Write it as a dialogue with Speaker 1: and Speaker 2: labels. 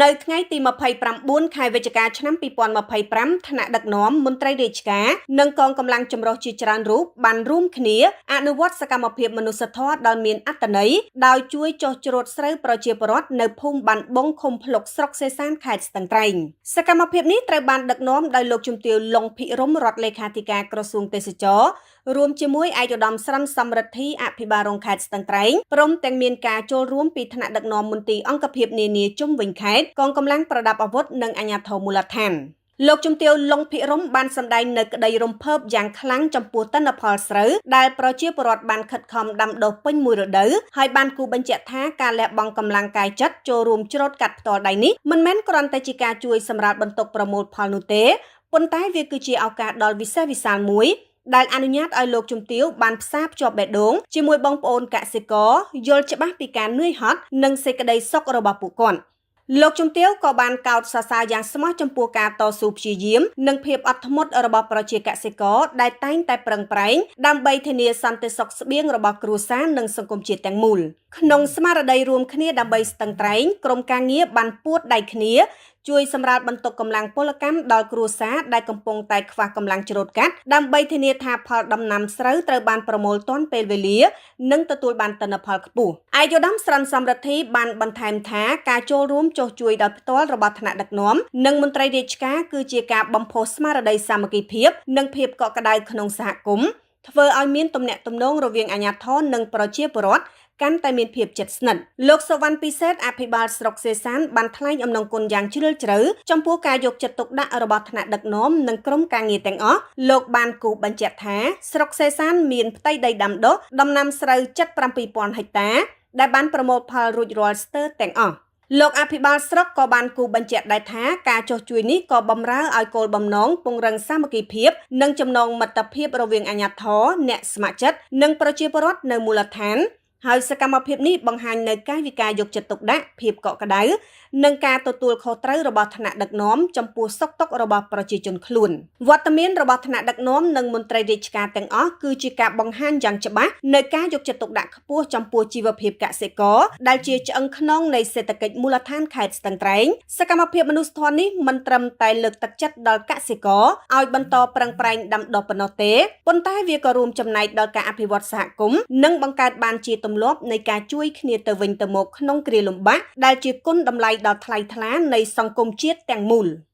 Speaker 1: នៅថ្ងៃទី29ខែវិច្ឆិកាឆ្នាំ2025ថ្នាក់ដឹកនាំមន្ត្រីរាជការនិងកងកម្លាំងចម្រុះជាច្រើនរូបបានរួមគ្នាអនុវត្តសកម្មភាពមនុស្សធម៌ដ៏មានអត្ថន័យដោយជួយចុះច្រូតស្រូវប្រជាពលរដ្ឋនៅភូមិបានបងឃុំភ្លុកស្រុកសេសានខេត្តស្ទឹងត្រែងសកម្មភាពនេះត្រូវបានដឹកនាំដោយលោកជំទាវ លង្ភិរមរដ្ឋលេខាធិការក្រសួងទេសចររួមជាមួយឯកឧត្តមស្រិនសំរិទ្ធីអភិបាលរងខេត្តស្ទឹងត្រែងព្រមទាំងមានការចូលរួមពីថ្នាក់ដឹកនាំមន្ទីរអង្គភាពនានាជុំវិញខេត្តកងកម្លាំងប្រដាប់អាវុធនិងអាជ្ញាធរមូលដ្ឋានលោកជំទាវ លង្ភិរមបានសម្ដែងនៅក្តីរំភើបយ៉ាងខ្លាំងចំពោះទិន្នផលស្រូវដែលប្រជាពលរដ្ឋបានខិតខំដាំដុះពេញមួយរដូវហើយបានគូបញ្ជាក់ថាការលះបង់កម្លាំងកាយចិត្តចូលរួមច្រូតកាត់ផ្ទាល់ដៃនេះមិនមែនគ្រាន់តែជាការជួយសម្រាលបន្ទុកប្រមូលផលនោះទេប៉ុន្តែវាគឺជាឱកាសដ៏វិសេសវិសាលមួយដែលអនុញ្ញាតឲ្យលោកជំទាវបានផ្សារភ្ជាប់បេះដូងជាមួយបងប្អូនកសិករយល់ច្បាស់ពីការនឿយហត់និងសេចក្តីសុខរបស់ពួកគាត់លោកជំទាវក៏បានកោតសរសើរយ៉ាងស្មោះចំពោះការតស៊ូព្យាយាមនិងភាពអត់ធ្មត់របស់ប្រជាកសិករដែលតែងតែប្រឹងប្រែងដើម្បីធានាសន្តិសុខស្បៀងរបស់គ្រួសារនិងសង្គមជាតិទាំងមូលក្នុងស្មារតីរួមគ្នាដើម្បីស្ទឹងត្រែងក្រុមការងារបានពួតដៃគ្នាជួយសម្រាលបន្ទុកកម្លាំងពលកម្មដល់គ្រួសារដែលកំពុងតែខ្វះកម្លាំងច្រូតកាត់ដើម្បីធានាថាផលដំណាំស្រូវត្រូវបានប្រមូលទាន់ពេលវេលានិងទទួលបានទិន្នផលខ្ពស់ឯកឧត្តមស្រិនសំរិទ្ធីបានបន្ថែមថាការចូលរួមចុះជួយដោយផ្ទាល់របស់ថ្នាក់ដឹកនាំនិងមន្ត្រីរាជការគឺជាការបំផុសស្មារតីសាមគ្គីភាពនិងភាពកក់ក្ដៅក្នុងសហគមន៍ធ្វើឲ្យមានទំនាក់ទំនងរវាងអាជ្ញាធរនិងប្រជាពលរដ្ឋកាន់តែមានភាពជិតស្និទ្ធលោកសុវណ្ណពិសេសអភិបាលស្រុកសេសានបានថ្លែងអំណរគុណយ៉ាងជ្រាលជ្រៅចំពោះការយកចិត្តទុកដាក់របស់ថ្នាក់ដឹកនាំនិងក្រុមការងារទាំងអស់លោកបានគូបញ្ជាក់ថាស្រុកសេសានមានផ្ទៃដីដាំដុះដំណាំស្រូវជិត 7,000 ហិកតាដែលបានប្រមូលផលរួចរាល់ស្ទើរទាំងអស់លោកអភិបាលស្រុកក៏បានគូបញ្ជាក់ដែរថាការចុះជួយនេះក៏បម្រើឲ្យគោលបំណងពង្រឹងសាមគ្គីភាពនិងចំណងមិត្តភាពរវាងអាជ្ញាធរអ្នកស្ម័គ្រចិត្តនិងប្រជាពលរដ្ឋនៅមូលដ្ឋានហើយសកម្មភាពនេះបង្ហាញនៅកាយវិការយកចិត្តទុកដាក់ភាពកក់ក្ដៅនិងការទទួលខុសត្រូវរបស់ថ្នាក់ដឹកនាំចំពោះសុខទុក្ខរបស់ប្រជាជនខ្លួនវត្តមានរបស់ថ្នាក់ដឹកនាំនិងមន្ត្រីរាជការទាំងអស់គឺជាការបង្ហាញយ៉ាងច្បាស់នៃការយកចិត្តទុកដាក់ខ្ពស់ចំពោះជីវភាពកសិករដែលជាឆ្អឹងខ្នងនៃសេដ្ឋកិច្ចមូលដ្ឋានខេត្តស្ទឹងត្រែងសកម្មភាពមនុស្សធម៌នេះមិនត្រឹមតែលើកទឹកចិត្តដល់កសិករឲ្យបន្តប្រឹងប្រែងដាំដុះប៉ុណ្ណោះទេប៉ុន្តែវាក៏រួមចំណែកដល់ការអភិវឌ្ឍសហគមន៍និងបង្កើតបានជាទម្លាប់នៃការជួយគ្នាទៅវិញទៅមកក្នុងគ្រាលំបាកដែលជាគុណតម្លៃដ៏ថ្លៃថ្លានៃសង្គមជាតិទាំងមូល។